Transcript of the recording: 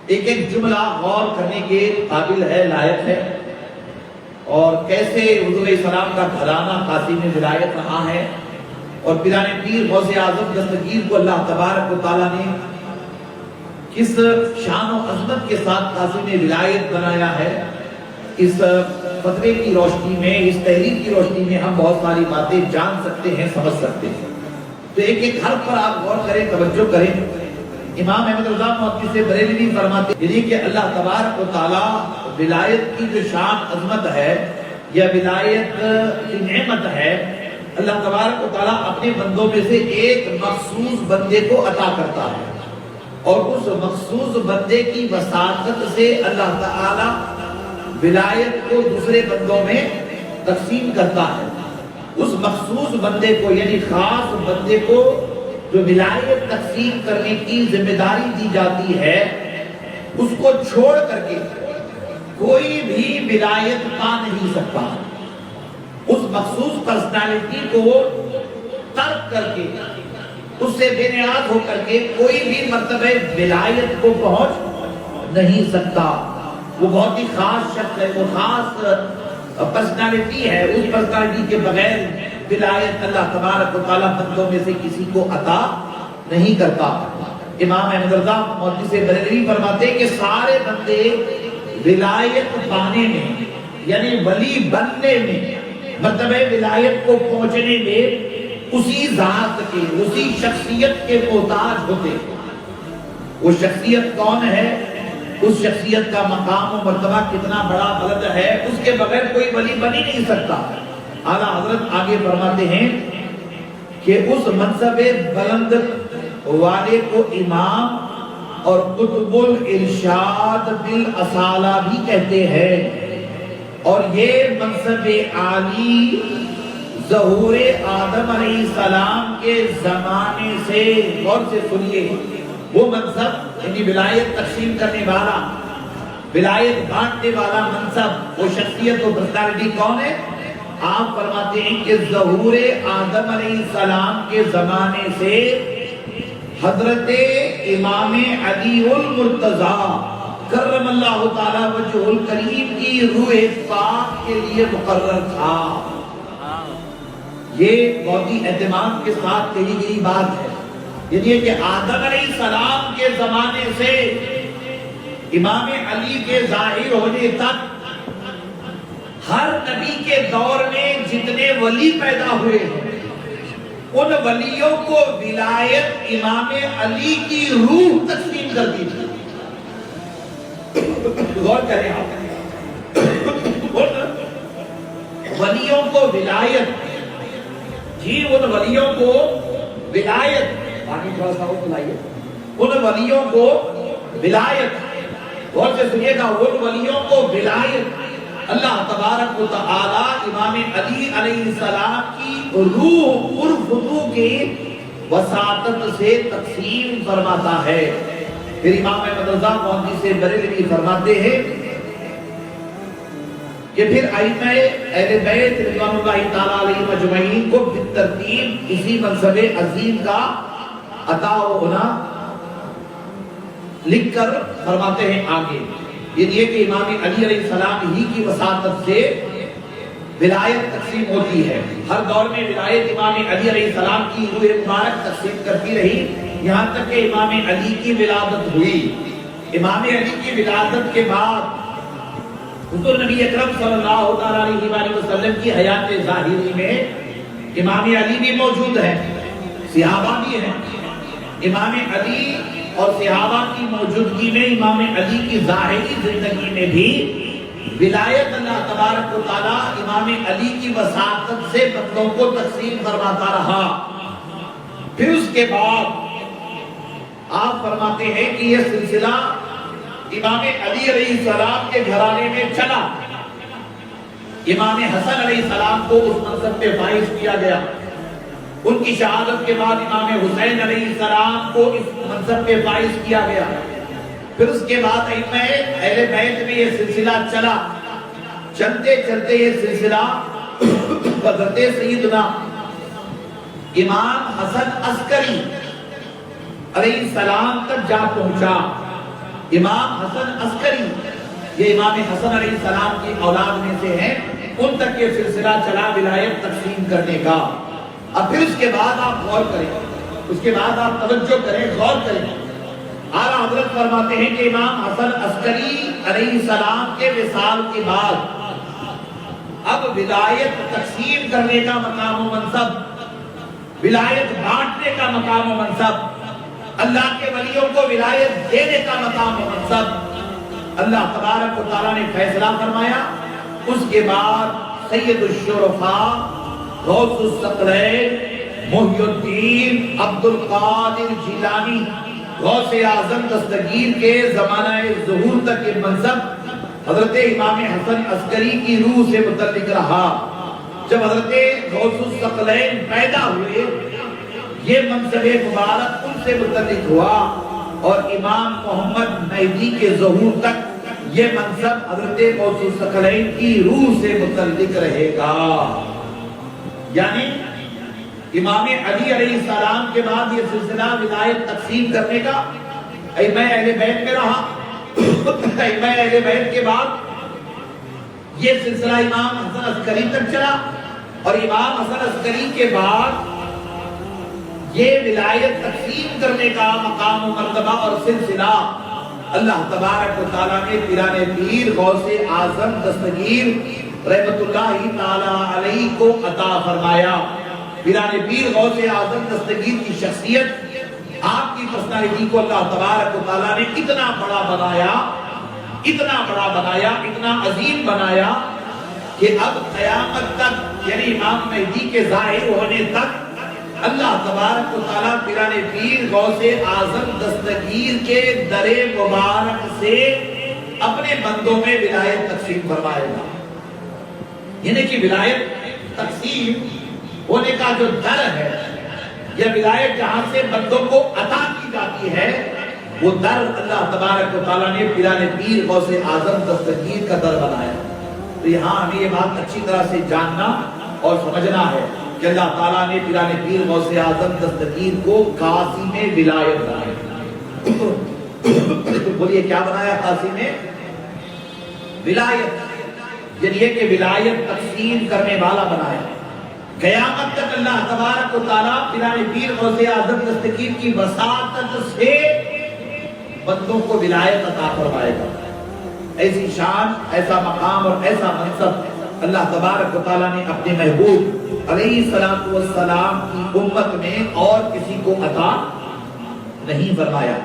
ایک ایک جملہ غور کرنے کے قابل ہے، لائق ہے، اور کیسے حضور علیہ السلام کا گھرانہ قاسم ولایت رہا ہے، اور پیران پیر غوث اعظم دستگیر کو اللہ تبارک و تعالیٰ نے کس شان و عظمت کے ساتھ قاسم ولایت بنایا ہے۔ اس فتوے کی روشنی میں، اس تحریر کی روشنی میں ہم بہت ساری باتیں جان سکتے ہیں، سمجھ سکتے ہیں۔ تو ایک ایک حرف پر آپ غور کریں، توجہ کریں۔ امام احمد رضا محدث بریلوی فرماتے ہیں کہ اللہ تبارک و تعالیٰ ولایت کی جو شان عظمت ہے یا ولایت کی نعمت ہے، اللہ تبارک و تعالیٰ اپنے بندوں میں سے ایک مخصوص بندے کو عطا کرتا ہے، اور اس مخصوص بندے کی وساطت سے اللہ تعالیٰ ولایت کو دوسرے بندوں میں تقسیم کرتا ہے۔ اس مخصوص بندے کو، یعنی خاص بندے کو جو ولایت تقسیم کرنے کی ذمہ داری دی جاتی ہے، اس کو چھوڑ کر کے کوئی بھی ولایت پا نہیں سکتا۔ اس مخصوص پرسنالٹی کو ترک کر کے، اس سے بے نیاز ہو کر کے کوئی بھی مرتبہ ولایت کو پہنچ نہیں سکتا۔ وہ بہت ہی خاص شخص ہے، وہ خاص پرسنالٹی ہے۔ اس پرسنالٹی کے بغیر ولایت اللہ تبارک و تعالیٰ بندوں میں سے کسی کو عطا نہیں کرتا۔ امام احمد رضا محدث بریلوی فرماتے ہیں کہ سارے بندے ولایت پانے میں، یعنی ولی بننے میں، مرتبہ ولایت کو پہنچنے میں اسی ذات کے، اسی شخصیت کے محتاج ہوتے۔ وہ شخصیت کون ہے؟ اس شخصیت کا مقام و مرتبہ کتنا بڑا بلند ہے، اس کے بغیر کوئی ولی بن ہی نہیں سکتا۔ اعلیٰ حضرت آگے فرماتے ہیں کہ اس منصب بلند والے کو امام اور قطب الارشاد بالاصالہ بھی کہتے ہیں، اور یہ منصب عالی ظہور آدم علیہ السلام کے زمانے سے، غور سے سنیے، وہ منصب یعنی ولایت تقسیم کرنے والا، ولایت بانٹنے والا منصب، وہ شخصیت و پرسنالٹی کون ہے؟ آپ فرماتے ہیں کہ ظہور آدم علیہ السلام کے زمانے سے حضرت امام علی المرتضیٰ کرم اللہ تعالی وجہ الکریم کی روح پاک کے لیے مقرر تھا۔ یہ بہت ہی اہتمام کے ساتھ کہی گئی بات ہے، یعنی کہ آدم علیہ السلام کے زمانے سے امام علی کے ظاہر ہونے تک ہر نبی کے دور میں جتنے ولی پیدا ہوئے ہیں، ان ولیوں کو ولایت امام علی کی روح تقسیم کر دی تھی۔ غور کریں آپ، ان ولیوں کو ولایت، جی ان ولیوں کو ولایت، باقی تھوڑا سا وہ بلائیے، ان ولیوں کو ولایت، غور سے سنیے گا، ان ولیوں کو ولایت اللہ تبارک و تعالی امام علی علیہ السلام کی روح ارفضو کی وساطت سے تقسیم فرماتا ہے۔ پھر امام احمد رضا محدث بریلوی فرماتے ہیں کہ پھر ائمہ اہل بیت رضوان اللہ تعالی علیہ مجمعین کو بالترتیب اسی منصب عظیم کا عطا ہونا لکھ کر فرماتے ہیں آگے، یہ کہ امام علی علیہ السلام ہی کی وساطت سے ولایت تقسیم ہوتی ہے۔ ہر دور میں ولایت امام علی علیہ السلام کی روح مبارک تقسیم کرتی رہی، یہاں تک کہ امام علی کی ولادت ہوئی۔ امام علی کی ولادت کے بعد حضور نبی اکرم صلی اللہ علیہ وآلہ وسلم کی حیات ظاہری میں امام علی بھی موجود ہیں، صحابہ بھی ہیں۔ امام علی اور صحابہ کی موجودگی میں امام علی کی ظاہری زندگی میں بھی ولایت اللہ تبارک و تعالی امام علی کی وساطت سے بندوں کو تقسیم فرماتا رہا۔ پھر اس کے بعد آپ فرماتے ہیں کہ یہ سلسلہ امام علی علیہ السلام کے گھرانے میں چلا۔ امام حسن علیہ السلام کو اس منصب پہ فائز کیا گیا، ان کی شہادت کے بعد امام حسین علیہ السلام کو اس منصب پہ فائز کیا گیا۔ پھر اس کے بعد ائمہ اہل بیت میں یہ سلسلہ چلا، چلتے چلتے یہ سلسلہ حضرت سیدنا امام حسن عسکری علیہ السلام تک جا پہنچا۔ امام حسن عسکری، یہ امام حسن علیہ السلام کی اولاد میں سے ہیں، ان تک یہ سلسلہ چلا ولایت تقسیم کرنے کا۔ اب پھر اس کے بعد آپ غور کریں، اس کے بعد آپ توجہ کریں، غور کریں۔ اعلیٰ حضرت فرماتے ہیں کہ امام حسن عسکری علیہ السلام کے وصال کے بعد اب ولایت تقسیم کرنے کا مقام و منصب، ولایت بانٹنے کا مقام و منصب، اللہ کے ولیوں کو ولایت دینے کا مقام و منصب اللہ تبارک و تعالیٰ نے فیصلہ فرمایا۔ اس کے بعد سید الشرفاء غوث الثقلین محی الدین عبد القادر جیلانی غوث اعظم دستگیر کے زمانہ ظہور تک کے منصب حضرت امام حسن عسکری کی روح سے متعلق رہا۔ جب حضرت غوث الثقلین پیدا ہوئے، یہ منصب مبارک ان سے متعلق ہوا، اور امام محمد مہدی کے ظہور تک یہ منصب حضرت غوث الثقلین کی روح سے متعلق رہے گا۔ یعنی امام علی علیہ السلام کے بعد یہ سلسلہ ولایت تقسیم کرنے کا ائمہ اہل بیت میں رہا۔ ائمہ اہل بیت کے بعد یہ سلسلہ امام حسن عسکری تک چلا، اور امام حسن عسکری کے بعد یہ ولایت تقسیم کرنے کا مقام و مرتبہ اور سلسلہ اللہ تبارک و تعالیٰ نے پیران پیر غوث اعظم دستگیر رحمت اللہ تعالیٰ علیہ کو عطا فرمایا۔ پیران پیر غوث اعظم دستگیر کی شخصیت، آپ کی پرسنالٹی کو اللہ تبارک و تعالیٰ نے اتنا بڑا بنایا، اتنا بڑا بنایا، اتنا عظیم بنایا کہ اب قیامت تک، یعنی امام مہدی کے ظاہر ہونے تک، اللہ تبارک و تعالیٰ پیران پیر غوث اعظم دستگیر کے در مبارک سے اپنے بندوں میں ولایت تقسیم فرمائے گا۔ یعنی کہ ولایت تقسیم ہونے کا جو در ہے، یا ولایت جہاں سے بندوں کو عطا کی جاتی ہے، وہ در اللہ تبارک و تعالیٰ نے پیران پیر غوث اعظم دستگیر کا در بنایا۔ تو یہاں ہمیں یہ بات اچھی طرح سے جاننا اور سمجھنا ہے کہ اللہ تعالیٰ نے پیران پیر غوث اعظم دستگیر کو قاسم ولایت بنایا۔ تو بولیے کیا بنایا قاسم ولایت؟ یعنی یہ کہ ولایت تقسیم کرنے والا بنایا۔ قیامت تک اللہ تبارک و تعالیٰ پیران پیر غوث اعظم دستگیر کی وساطت سے بندوں کو ولایت عطا فرمائے گا۔ ایسی شان، ایسا مقام اور ایسا منصب اللہ تبارک و تعالیٰ نے اپنے محبوب علیہ السلام کی امت میں اور کسی کو عطا نہیں فرمایا۔